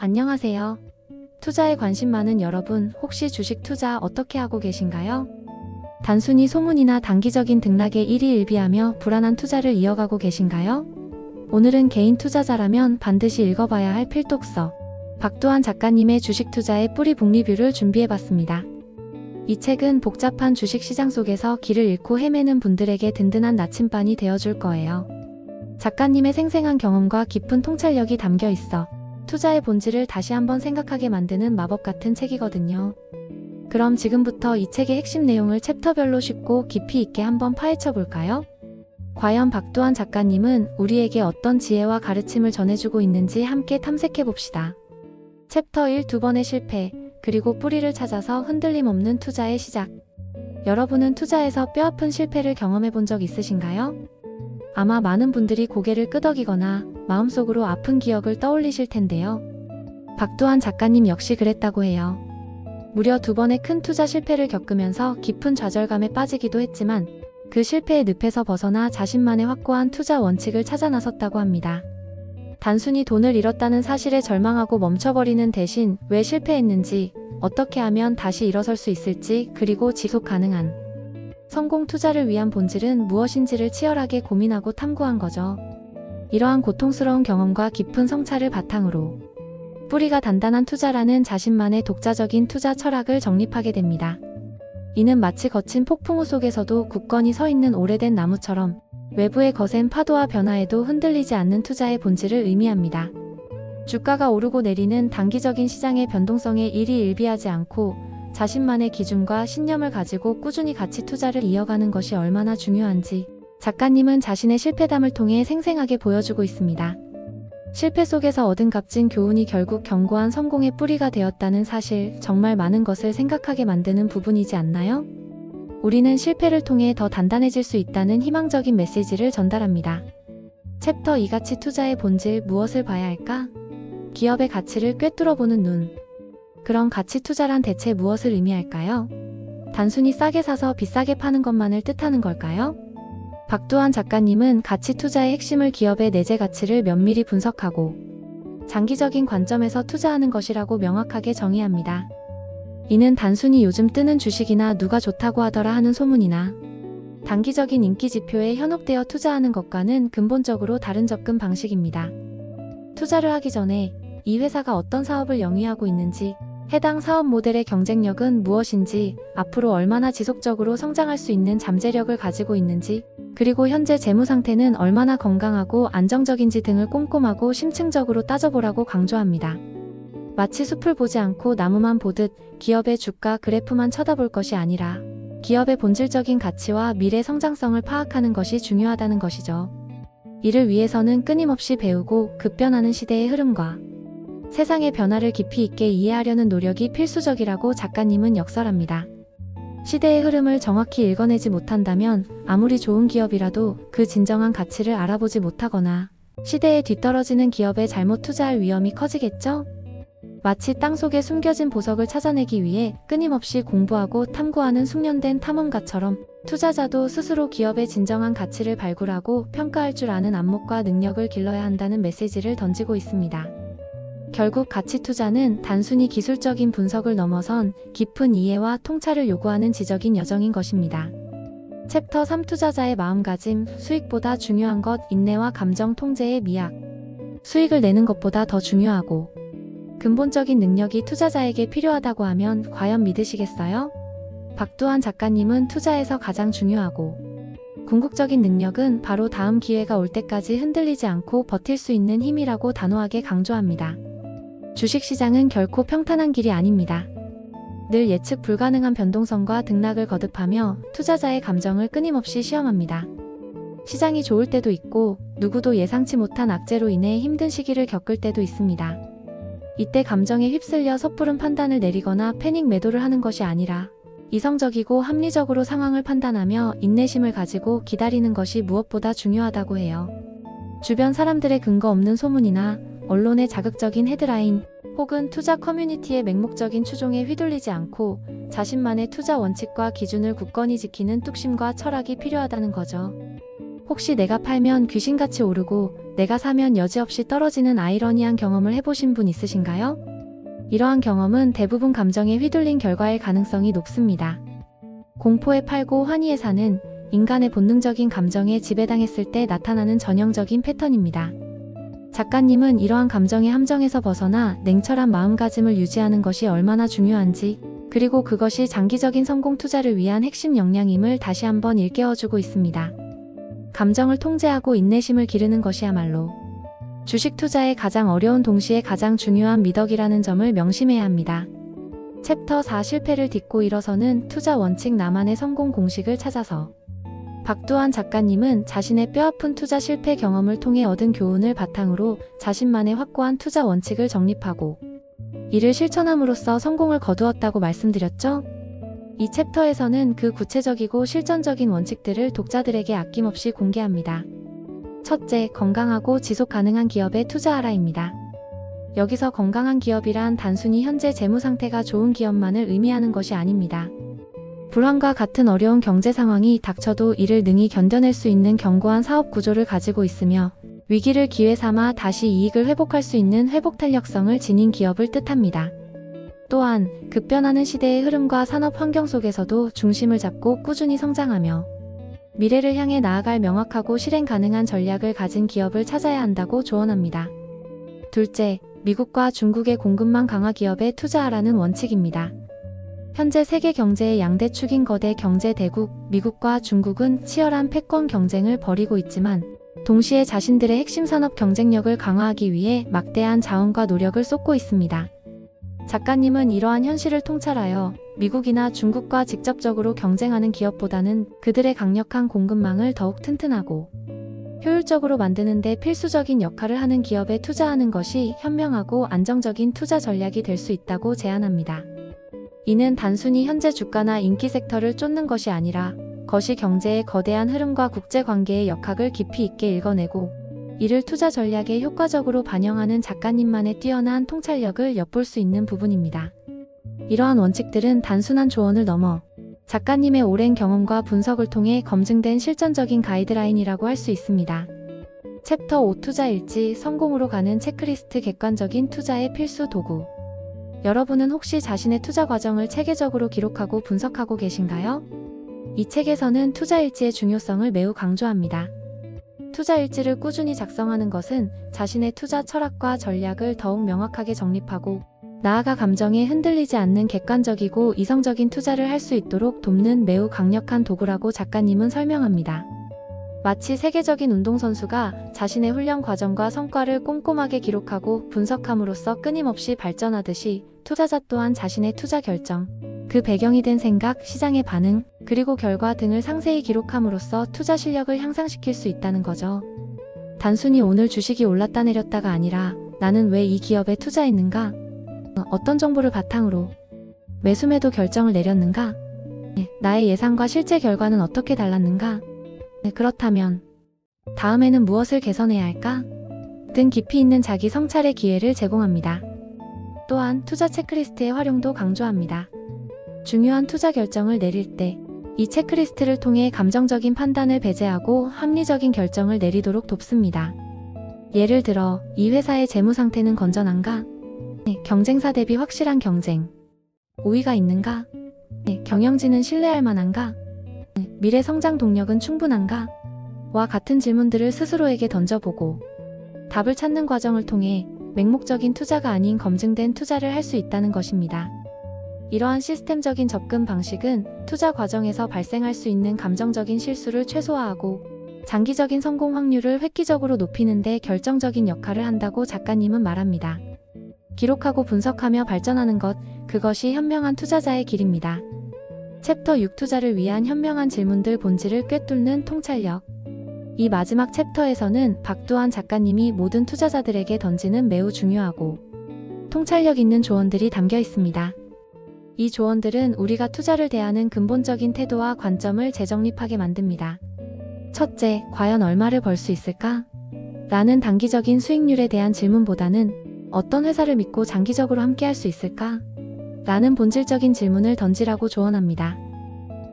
안녕하세요. 투자에 관심 많은 여러분, 혹시 주식 투자 어떻게 하고 계신가요? 단순히 소문이나 단기적인 등락에 일희일비하며 불안한 투자를 이어가고 계신가요? 오늘은 개인 투자자라면 반드시 읽어봐야 할 필독서, 박두환 작가님의 주식 투자의 뿌리 북리뷰를 준비해봤습니다. 이 책은 복잡한 주식 시장 속에서 길을 잃고 헤매는 분들에게 든든한 나침반이 되어줄 거예요. 작가님의 생생한 경험과 깊은 통찰력이 담겨 있어 투자의 본질을 다시 한번 생각하게 만드는 마법 같은 책이거든요. 그럼 지금부터 이 책의 핵심 내용을 챕터별로 쉽고 깊이 있게 한번 파헤쳐 볼까요? 과연 박두환 작가님은 우리에게 어떤 지혜와 가르침을 전해주고 있는지 함께 탐색해 봅시다. 챕터 1 두 번의 실패, 그리고 뿌리를 찾아서 흔들림 없는 투자의 시작. 여러분은 투자에서 뼈아픈 실패를 경험해 본 적 있으신가요? 아마 많은 분들이 고개를 끄덕이거나 마음속으로 아픈 기억을 떠올리실 텐데요. 박두환 작가님 역시 그랬다고 해요. 무려 2번의 큰 투자 실패를 겪으면서 깊은 좌절감에 빠지기도 했지만 그 실패의 늪에서 벗어나 자신만의 확고한 투자 원칙을 찾아 나섰다고 합니다. 단순히 돈을 잃었다는 사실에 절망하고 멈춰버리는 대신 왜 실패했는지, 어떻게 하면 다시 일어설 수 있을지, 그리고 지속 가능한 성공 투자를 위한 본질은 무엇인지를 치열하게 고민하고 탐구한 거죠. 이러한 고통스러운 경험과 깊은 성찰을 바탕으로 뿌리가 단단한 투자라는 자신만의 독자적인 투자 철학을 정립하게 됩니다. 이는 마치 거친 폭풍우 속에서도 굳건히 서 있는 오래된 나무처럼 외부의 거센 파도와 변화에도 흔들리지 않는 투자의 본질을 의미합니다. 주가가 오르고 내리는 단기적인 시장의 변동성에 일희일비하지 않고 자신만의 기준과 신념을 가지고 꾸준히 가치 투자를 이어가는 것이 얼마나 중요한지 작가님은 자신의 실패담을 통해 생생하게 보여주고 있습니다. 실패 속에서 얻은 값진 교훈이 결국 견고한 성공의 뿌리가 되었다는 사실, 정말 많은 것을 생각하게 만드는 부분이지 않나요? 우리는 실패를 통해 더 단단해질 수 있다는 희망적인 메시지를 전달합니다. 챕터 2 가치 투자의 본질, 무엇을 봐야 할까? 기업의 가치를 꿰뚫어보는 눈. 그럼 가치 투자란 대체 무엇을 의미할까요? 단순히 싸게 사서 비싸게 파는 것만을 뜻하는 걸까요? 박두환 작가님은 가치 투자의 핵심을 기업의 내재 가치를 면밀히 분석하고 장기적인 관점에서 투자하는 것이라고 명확하게 정의합니다. 이는 단순히 요즘 뜨는 주식이나 누가 좋다고 하더라 하는 소문이나 단기적인 인기 지표에 현혹되어 투자하는 것과는 근본적으로 다른 접근 방식입니다. 투자를 하기 전에 이 회사가 어떤 사업을 영위하고 있는지, 해당 사업 모델의 경쟁력은 무엇인지, 앞으로 얼마나 지속적으로 성장할 수 있는 잠재력을 가지고 있는지, 그리고 현재 재무 상태는 얼마나 건강하고 안정적인지 등을 꼼꼼하고 심층적으로 따져보라고 강조합니다. 마치 숲을 보지 않고 나무만 보듯 기업의 주가 그래프만 쳐다볼 것이 아니라 기업의 본질적인 가치와 미래 성장성을 파악하는 것이 중요하다는 것이죠. 이를 위해서는 끊임없이 배우고 급변하는 시대의 흐름과 세상의 변화를 깊이 있게 이해하려는 노력이 필수적이라고 작가님은 역설합니다. 시대의 흐름을 정확히 읽어내지 못한다면 아무리 좋은 기업이라도 그 진정한 가치를 알아보지 못하거나 시대에 뒤떨어지는 기업에 잘못 투자할 위험이 커지겠죠? 마치 땅속에 숨겨진 보석을 찾아내기 위해 끊임없이 공부하고 탐구하는 숙련된 탐험가처럼 투자자도 스스로 기업의 진정한 가치를 발굴하고 평가할 줄 아는 안목과 능력을 길러야 한다는 메시지를 던지고 있습니다. 결국 가치 투자는 단순히 기술적인 분석을 넘어선 깊은 이해와 통찰을 요구하는 지적인 여정인 것입니다. 챕터 3 투자자의 마음가짐, 수익보다 중요한 것, 인내와 감정 통제의 미학. 수익을 내는 것보다 더 중요하고 근본적인 능력이 투자자에게 필요하다고 하면 과연 믿으시겠어요? 박두환 작가님은 투자에서 가장 중요하고 궁극적인 능력은 바로 다음 기회가 올 때까지 흔들리지 않고 버틸 수 있는 힘이라고 단호하게 강조합니다. 주식시장은 결코 평탄한 길이 아닙니다. 늘 예측 불가능한 변동성과 등락을 거듭하며 투자자의 감정을 끊임없이 시험합니다. 시장이 좋을 때도 있고 누구도 예상치 못한 악재로 인해 힘든 시기를 겪을 때도 있습니다. 이때 감정에 휩쓸려 섣부른 판단을 내리거나 패닉 매도를 하는 것이 아니라 이성적이고 합리적으로 상황을 판단하며 인내심을 가지고 기다리는 것이 무엇보다 중요하다고 해요. 주변 사람들의 근거 없는 소문이나 언론의 자극적인 헤드라인 혹은 투자 커뮤니티의 맹목적인 추종에 휘둘리지 않고 자신만의 투자 원칙과 기준을 굳건히 지키는 뚝심과 철학이 필요하다는 거죠. 혹시 내가 팔면 귀신같이 오르고 내가 사면 여지없이 떨어지는 아이러니한 경험을 해보신 분 있으신가요? 이러한 경험은 대부분 감정에 휘둘린 결과일 가능성이 높습니다. 공포에 팔고 환희에 사는 인간의 본능적인 감정에 지배당했을 때 나타나는 전형적인 패턴입니다. 작가님은 이러한 감정의 함정에서 벗어나 냉철한 마음가짐을 유지하는 것이 얼마나 중요한지, 그리고 그것이 장기적인 성공 투자를 위한 핵심 역량임을 다시 한번 일깨워주고 있습니다. 감정을 통제하고 인내심을 기르는 것이야말로 주식 투자의 가장 어려운 동시에 가장 중요한 미덕이라는 점을 명심해야 합니다. 챕터 4 실패를 딛고 일어서는 투자 원칙 나만의 성공 공식을 찾아서 박두환 작가님은 자신의 뼈아픈 투자 실패 경험을 통해 얻은 교훈을 바탕으로 자신만의 확고한 투자 원칙을 정립하고 이를 실천함으로써 성공을 거두었다고 말씀드렸죠? 이 챕터에서는 그 구체적이고 실전적인 원칙들을 독자들에게 아낌없이 공개합니다. 첫째, 건강하고 지속 가능한 기업에 투자하라입니다. 여기서 건강한 기업이란 단순히 현재 재무 상태가 좋은 기업만을 의미하는 것이 아닙니다. 불황과 같은 어려운 경제 상황이 닥쳐도 이를 능히 견뎌낼 수 있는 견고한 사업 구조를 가지고 있으며 위기를 기회 삼아 다시 이익을 회복할 수 있는 회복 탄력성을 지닌 기업을 뜻합니다. 또한 급변하는 시대의 흐름과 산업 환경 속에서도 중심을 잡고 꾸준히 성장하며 미래를 향해 나아갈 명확하고 실행 가능한 전략을 가진 기업을 찾아야 한다고 조언합니다. 둘째, 미국과 중국의 공급망 강화 기업에 투자하라는 원칙입니다. 현재 세계 경제의 양대 축인 거대 경제 대국 미국과 중국은 치열한 패권 경쟁을 벌이고 있지만 동시에 자신들의 핵심 산업 경쟁력을 강화하기 위해 막대한 자원과 노력을 쏟고 있습니다. 작가님은 이러한 현실을 통찰하여 미국이나 중국과 직접적으로 경쟁하는 기업보다는 그들의 강력한 공급망을 더욱 튼튼하고 효율적으로 만드는 데 필수적인 역할을 하는 기업에 투자하는 것이 현명하고 안정적인 투자 전략이 될 수 있다고 제안합니다. 이는 단순히 현재 주가나 인기 섹터를 쫓는 것이 아니라 거시 경제의 거대한 흐름과 국제관계의 역학을 깊이 있게 읽어내고 이를 투자 전략에 효과적으로 반영하는 작가님만의 뛰어난 통찰력을 엿볼 수 있는 부분입니다. 이러한 원칙들은 단순한 조언을 넘어 작가님의 오랜 경험과 분석을 통해 검증된 실전적인 가이드라인이라고 할 수 있습니다. 챕터 5 투자 일지 성공으로 가는 체크리스트 객관적인 투자의 필수 도구. 여러분은 혹시 자신의 투자 과정을 체계적으로 기록하고 분석하고 계신가요? 이 책에서는 투자 일지의 중요성을 매우 강조합니다. 투자 일지를 꾸준히 작성하는 것은 자신의 투자 철학과 전략을 더욱 명확하게 정립하고 나아가 감정에 흔들리지 않는 객관적이고 이성적인 투자를 할 수 있도록 돕는 매우 강력한 도구라고 작가님은 설명합니다. 마치 세계적인 운동선수가 자신의 훈련 과정과 성과를 꼼꼼하게 기록하고 분석함으로써 끊임없이 발전하듯이 투자자 또한 자신의 투자 결정, 그 배경이 된 생각, 시장의 반응, 그리고 결과 등을 상세히 기록함으로써 투자 실력을 향상시킬 수 있다는 거죠. 단순히 오늘 주식이 올랐다 내렸다가 아니라 나는 왜 이 기업에 투자했는가? 어떤 정보를 바탕으로 매수매도 결정을 내렸는가? 나의 예상과 실제 결과는 어떻게 달랐는가? 그렇다면 다음에는 무엇을 개선해야 할까? 등 깊이 있는 자기 성찰의 기회를 제공합니다. 또한 투자 체크리스트의 활용도 강조합니다. 중요한 투자 결정을 내릴 때 이 체크리스트를 통해 감정적인 판단을 배제하고 합리적인 결정을 내리도록 돕습니다. 예를 들어 이 회사의 재무 상태는 건전한가? 경쟁사 대비 확실한 경쟁, 우위가 있는가? 경영진은 신뢰할 만한가? 미래 성장 동력은 충분한가? 와 같은 질문들을 스스로에게 던져보고 답을 찾는 과정을 통해 맹목적인 투자가 아닌 검증된 투자를 할 수 있다는 것입니다. 이러한 시스템적인 접근 방식은 투자 과정에서 발생할 수 있는 감정적인 실수를 최소화하고 장기적인 성공 확률을 획기적으로 높이는 데 결정적인 역할을 한다고 작가님은 말합니다. 기록하고 분석하며 발전하는 것, 그것이 현명한 투자자의 길입니다. 챕터 6 투자를 위한 현명한 질문들 본질을 꿰뚫는 통찰력. 이 마지막 챕터에서는 박두환 작가님이 모든 투자자들에게 던지는 매우 중요하고 통찰력 있는 조언들이 담겨 있습니다. 이 조언들은 우리가 투자를 대하는 근본적인 태도와 관점을 재정립하게 만듭니다. 첫째, 과연 얼마를 벌 수 있을까? 라는 단기적인 수익률에 대한 질문보다는 어떤 회사를 믿고 장기적으로 함께할 수 있을까? 라는 본질적인 질문을 던지라고 조언합니다.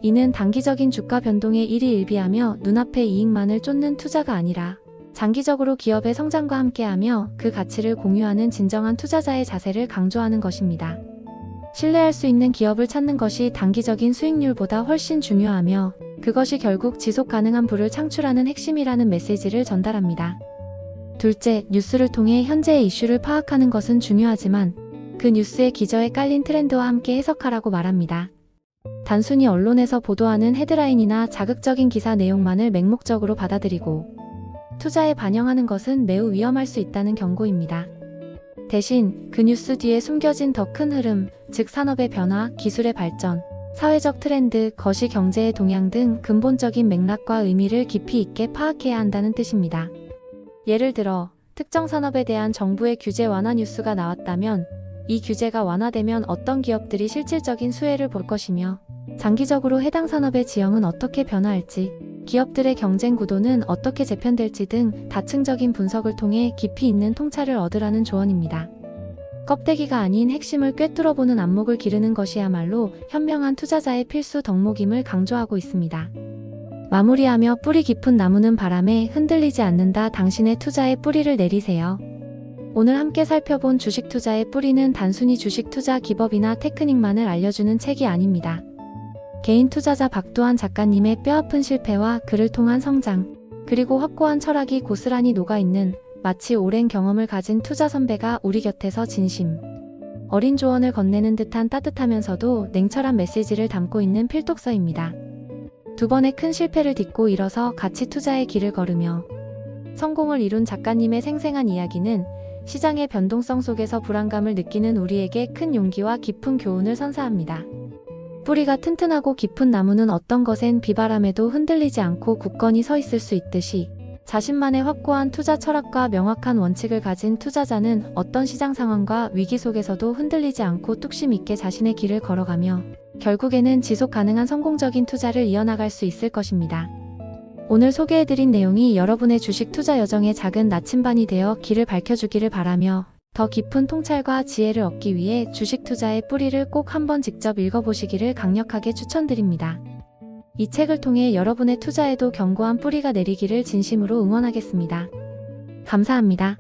이는 단기적인 주가 변동에 일희일비하며 눈앞의 이익만을 쫓는 투자가 아니라 장기적으로 기업의 성장과 함께하며 그 가치를 공유하는 진정한 투자자의 자세를 강조하는 것입니다. 신뢰할 수 있는 기업을 찾는 것이 단기적인 수익률보다 훨씬 중요하며 그것이 결국 지속 가능한 부를 창출하는 핵심이라는 메시지를 전달합니다. 둘째, 뉴스를 통해 현재의 이슈를 파악하는 것은 중요하지만 그 뉴스의 기저에 깔린 트렌드와 함께 해석하라고 말합니다. 단순히 언론에서 보도하는 헤드라인이나 자극적인 기사 내용만을 맹목적으로 받아들이고 투자에 반영하는 것은 매우 위험할 수 있다는 경고입니다. 대신 그 뉴스 뒤에 숨겨진 더 큰 흐름, 즉 산업의 변화, 기술의 발전, 사회적 트렌드, 거시 경제의 동향 등 근본적인 맥락과 의미를 깊이 있게 파악해야 한다는 뜻입니다. 예를 들어, 특정 산업에 대한 정부의 규제 완화 뉴스가 나왔다면 이 규제가 완화되면 어떤 기업들이 실질적인 수혜를 볼 것이며 장기적으로 해당 산업의 지형은 어떻게 변화할지, 기업들의 경쟁 구도는 어떻게 재편될지 등 다층적인 분석을 통해 깊이 있는 통찰을 얻으라는 조언입니다. 껍데기가 아닌 핵심을 꿰뚫어보는 안목을 기르는 것이야말로 현명한 투자자의 필수 덕목임을 강조하고 있습니다. 마무리하며 뿌리 깊은 나무는 바람에 흔들리지 않는다. 당신의 투자의 뿌리를 내리세요. 오늘 함께 살펴본 주식 투자의 뿌리는 단순히 주식 투자 기법이나 테크닉만을 알려주는 책이 아닙니다. 개인 투자자 박두환 작가님의 뼈아픈 실패와 그를 통한 성장, 그리고 확고한 철학이 고스란히 녹아있는 마치 오랜 경험을 가진 투자 선배가 우리 곁에서 진심 어린 조언을 건네는 듯한 따뜻하면서도 냉철한 메시지를 담고 있는 필독서입니다. 두 번의 큰 실패를 딛고 일어서 가치 투자의 길을 걸으며 성공을 이룬 작가님의 생생한 이야기는 시장의 변동성 속에서 불안감을 느끼는 우리에게 큰 용기와 깊은 교훈을 선사합니다. 뿌리가 튼튼하고 깊은 나무는 어떤 것엔 비바람에도 흔들리지 않고 굳건히 서 있을 수 있듯이 자신만의 확고한 투자 철학과 명확한 원칙을 가진 투자자는 어떤 시장 상황과 위기 속에서도 흔들리지 않고 뚝심 있게 자신의 길을 걸어가며 결국에는 지속 가능한 성공적인 투자를 이어나갈 수 있을 것입니다. 오늘 소개해드린 내용이 여러분의 주식 투자 여정의 작은 나침반이 되어 길을 밝혀주기를 바라며 더 깊은 통찰과 지혜를 얻기 위해 주식 투자의 뿌리를 꼭 한번 직접 읽어보시기를 강력하게 추천드립니다. 이 책을 통해 여러분의 투자에도 견고한 뿌리가 내리기를 진심으로 응원하겠습니다. 감사합니다.